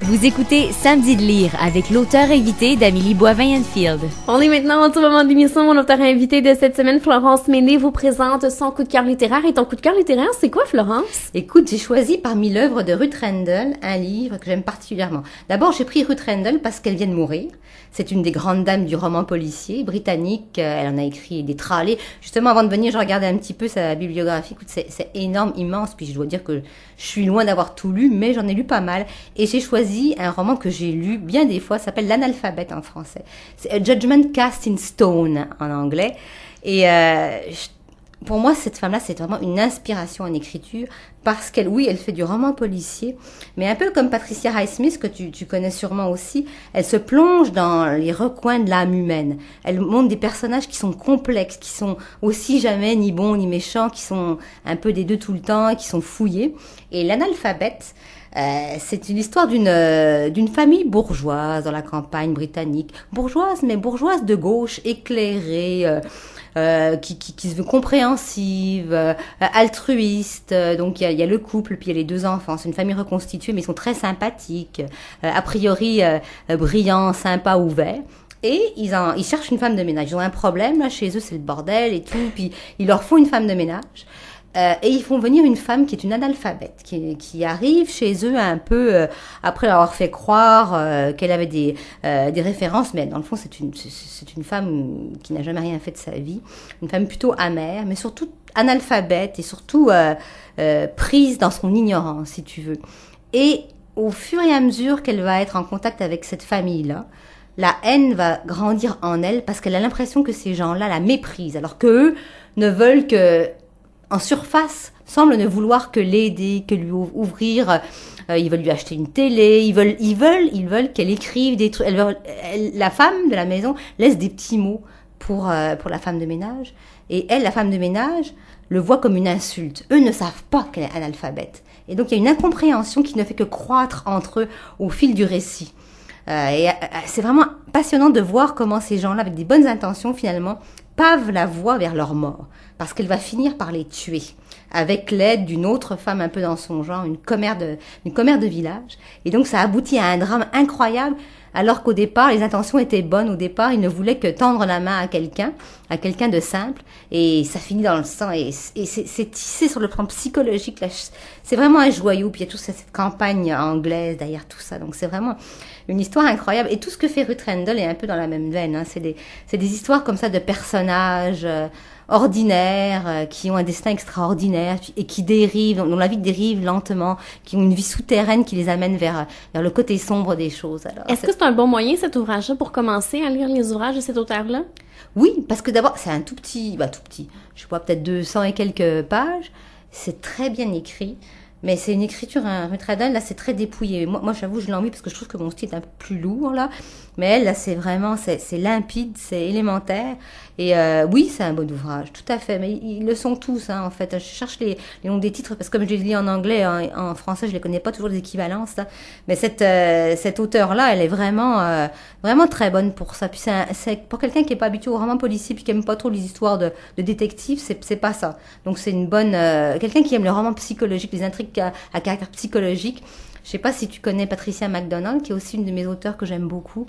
Vous écoutez Samedi de lire avec l'auteur invité d'Amélie Boivin-Enfield. On est maintenant au moment de l'émission. Mon auteur invité de cette semaine, Florence Méné, vous présente son coup de cœur littéraire. Et ton coup de cœur littéraire, c'est quoi, Florence? Écoute, j'ai choisi parmi l'œuvre de Ruth Rendell un livre que j'aime particulièrement. D'abord, j'ai pris Ruth Rendell parce qu'elle vient de mourir. C'est une des grandes dames du roman policier britannique. Elle en a écrit des tralées. Justement, avant de venir, je regardais un petit peu sa bibliographie. Écoute, c'est énorme, immense. Puis je dois dire que je suis loin d'avoir tout lu, mais j'en ai lu pas mal. Et j'ai choisi un roman que j'ai lu bien des fois, ça s'appelle L'Analphabète en français. C'est A Judgment Cast in Stone en anglais. Et pour moi, cette femme-là, c'est vraiment une inspiration en écriture parce qu'elle, oui, elle fait du roman policier, mais un peu comme Patricia Highsmith, que tu connais sûrement aussi, elle se plonge dans les recoins de l'âme humaine. Elle montre des personnages qui sont complexes, qui sont aussi jamais ni bons ni méchants, qui sont un peu des deux tout le temps, qui sont fouillés. Et L'Analphabète, c'est une histoire d'une famille bourgeoise dans la campagne britannique. Bourgeoise, mais bourgeoise de gauche, éclairée, qui se veut compréhensive, altruiste. Donc il y a le couple, puis il y a les deux enfants. C'est une famille reconstituée, mais ils sont très sympathiques, a priori brillants, sympas, ouverts. Et ils cherchent une femme de ménage. Ils ont un problème là chez eux, c'est le bordel et tout. Puis il leur faut une femme de ménage. Et ils font venir une femme qui est une analphabète, qui arrive chez eux un peu après leur avoir fait croire qu'elle avait des références, mais dans le fond c'est une femme qui n'a jamais rien fait de sa vie, une femme plutôt amère, mais surtout analphabète et surtout prise dans son ignorance, si tu veux. Et au fur et à mesure qu'elle va être en contact avec cette famille-là, la haine va grandir en elle parce qu'elle a l'impression que ces gens-là la méprisent, alors qu'eux ne veulent que en surface, semble ne vouloir que l'aider, que lui ouvrir. Ils veulent lui acheter une télé. Ils veulent qu'elle écrive des trucs. La femme de la maison laisse des petits mots pour la femme de ménage. Et elle, la femme de ménage, le voit comme une insulte. Eux ne savent pas qu'elle est analphabète. Et donc il y a une incompréhension qui ne fait que croître entre eux au fil du récit. C'est vraiment passionnant de voir comment ces gens-là, avec des bonnes intentions, finalement, pavent la voie vers leur mort. Parce qu'elle va finir par les tuer, avec l'aide d'une autre femme un peu dans son genre, une commère de village. Et donc ça aboutit à un drame incroyable, alors qu'au départ, les intentions étaient bonnes. Au départ, il ne voulait que tendre la main à quelqu'un de simple, et ça finit dans le sang, et c'est tissé sur le plan psychologique. Là, c'est vraiment un joyau, puis il y a toute cette campagne anglaise derrière tout ça, donc c'est vraiment une histoire incroyable. Et tout ce que fait Ruth Rendell est un peu dans la même veine, hein. C'est des histoires comme ça de personnages ordinaires, qui ont un destin extraordinaire et qui dérivent, dont la vie dérive lentement, qui ont une vie souterraine qui les amène vers le côté sombre des choses. Alors, est-ce que c'est un bon moyen, cet ouvrage-là, pour commencer à lire les ouvrages de cet auteur-là? Oui, parce que d'abord, c'est un tout petit, je sais pas, peut-être 200 et quelques pages. C'est très bien écrit. Mais c'est une écriture, Ruth Rendell, là, c'est très dépouillé. Moi, j'avoue, je l'envie parce que je trouve que mon style est un peu plus lourd, là. Mais elle, là, c'est vraiment, c'est limpide, c'est élémentaire. Et oui, c'est un bon ouvrage, tout à fait. Mais ils le sont tous, hein, en fait. Je cherche les noms des titres parce que comme je les lis en anglais, en français, je les connais pas toujours les équivalences, là. Mais cette auteure-là, elle est vraiment, vraiment très bonne pour ça. Puis c'est pour quelqu'un qui est pas habitué au roman policier puis qui aime pas trop les histoires de détectives, c'est pas ça. Donc c'est une bonne, quelqu'un qui aime le roman psychologique, les intrigues à caractère psychologique. Je sais pas si tu connais Patricia MacDonald, qui est aussi une de mes auteurs que j'aime beaucoup.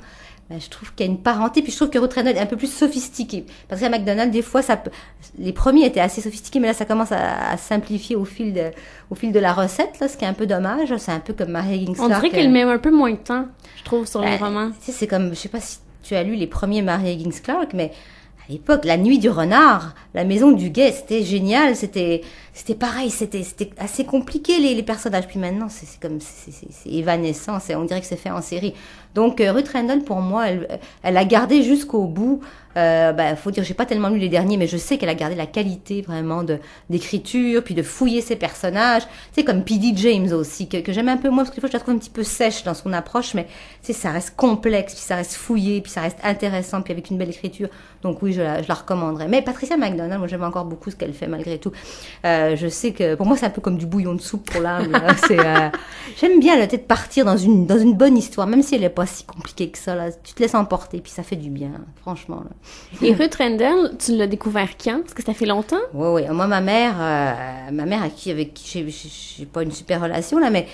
Ben, je trouve qu'il y a une parenté, puis je trouve que Ruth Rendell est un peu plus sophistiquée. Patricia MacDonald, des fois, les premiers étaient assez sophistiqués, mais là, ça commence à simplifier au fil de la recette, là, ce qui est un peu dommage. C'est un peu comme Mary Higgins Clark. On dirait qu'elle met un peu moins de temps, je trouve, sur les romans. Tu sais, c'est comme, je sais pas si tu as lu les premiers Mary Higgins Clark, mais à l'époque, La Nuit du Renard, La Maison du Guet, c'était génial, c'était pareil, c'était assez compliqué les personnages. Puis maintenant, c'est évanescent, on dirait que c'est fait en série. Donc Ruth Rendell, pour moi, elle a gardé jusqu'au bout. Faut dire, j'ai pas tellement lu les derniers, mais je sais qu'elle a gardé la qualité vraiment d'écriture, puis de fouiller ses personnages. C'est comme P.D. James aussi, que j'aime un peu moins parce que des fois je la trouve un petit peu sèche dans son approche, mais ça reste complexe, puis ça reste fouillé, puis ça reste intéressant, puis avec une belle écriture. Donc oui, je la recommanderais. Mais Patricia McDonald, moi j'aime encore beaucoup ce qu'elle fait malgré tout. Je sais que pour moi c'est un peu comme du bouillon de soupe pour l'âme. J'aime bien peut-être partir dans une bonne histoire, même si elle n'est pas si compliquée que ça. Là. Tu te laisses emporter, puis ça fait du bien, franchement. Là. Et Ruth Rendell, tu l'as découvert quand? Parce que ça fait longtemps? Oui. Moi, ma mère avec qui j'ai pas une super relation, là, mais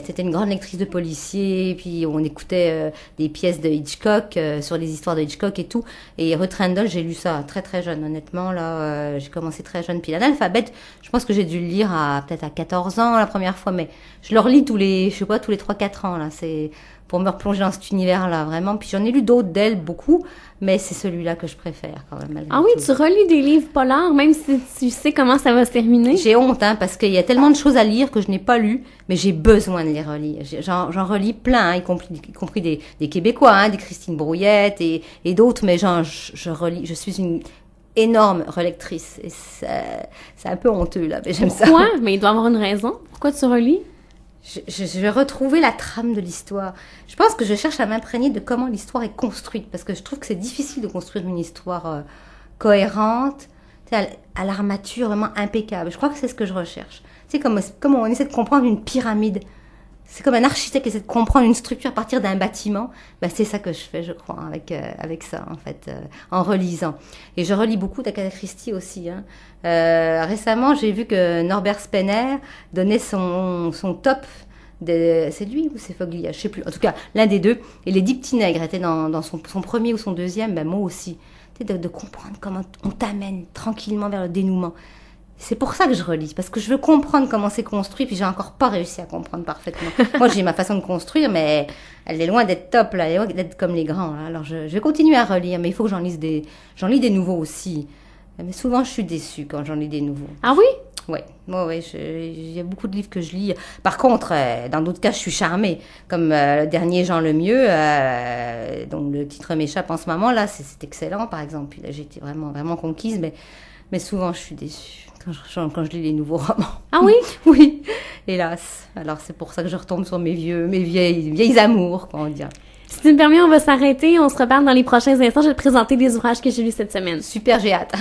c'était une grande lectrice de policiers, puis on écoutait des pièces de Hitchcock, sur les histoires de Hitchcock et tout. Et Ruth Rendell, j'ai lu ça très très jeune, honnêtement. Là, j'ai commencé très jeune. Puis l'Analphabète, je pense que j'ai dû le lire peut-être à 14 ans la première fois, mais je le relis tous les 3-4 ans. Là, c'est pour me replonger dans cet univers-là, vraiment. Puis j'en ai lu d'autres d'elle, beaucoup, mais c'est celui-là que je préfère quand même. Ah oui, tu relis des livres polars, même si tu sais comment ça va se terminer? J'ai honte, parce qu'il y a tellement de choses à lire que je n'ai pas lu, mais j'ai besoin de les relire. J'en relis plein, y compris des Québécois, des Christine Brouillette et d'autres, mais je relis, je suis une énorme relectrice. Et c'est un peu honteux, là, mais j'aime ça. Pourquoi? Mais il doit y avoir une raison. Pourquoi tu relis? Je vais retrouver la trame de l'histoire. Je pense que je cherche à m'imprégner de comment l'histoire est construite, parce que je trouve que c'est difficile de construire une histoire cohérente, à l'armature vraiment impeccable. Je crois que c'est ce que je recherche. Tu sais, comme on essaie de comprendre une pyramide. C'est comme un architecte qui essaie de comprendre une structure à partir d'un bâtiment. Ben, c'est ça que je fais, je crois, avec ça, en fait, en relisant. Et je relis beaucoup d'Agatha Christie aussi. Récemment, j'ai vu que Norbert Spener donnait son top. C'est lui ou c'est Foglia, je sais plus. En tout cas, l'un des deux. Et les 10 petits nègres étaient dans son premier ou son deuxième. Ben, moi aussi. De comprendre comment on t'amène tranquillement vers le dénouement. C'est pour ça que je relis, parce que je veux comprendre comment c'est construit, puis j'ai encore pas réussi à comprendre parfaitement. Moi, j'ai ma façon de construire, mais elle est loin d'être top, là, elle est loin d'être comme les grands. Là. Alors, je vais continuer à relire, mais il faut que j'en lis des nouveaux aussi. Mais souvent, je suis déçue quand j'en lis des nouveaux. Ah oui? Oui, il y a beaucoup de livres que je lis. Par contre, dans d'autres cas, je suis charmée. Comme le dernier Jean Lemieux, dont le titre m'échappe en ce moment, là, c'est excellent, par exemple. Puis là, j'ai été vraiment, vraiment conquise, mais souvent, je suis déçue quand je lis les nouveaux romans. Ah oui? Oui, hélas. Alors, c'est pour ça que je retombe sur mes vieilles amours, comment dire. Si tu me permets, on va s'arrêter. On se reparle dans les prochains instants. Je vais te présenter des ouvrages que j'ai lus cette semaine. Super, j'ai hâte.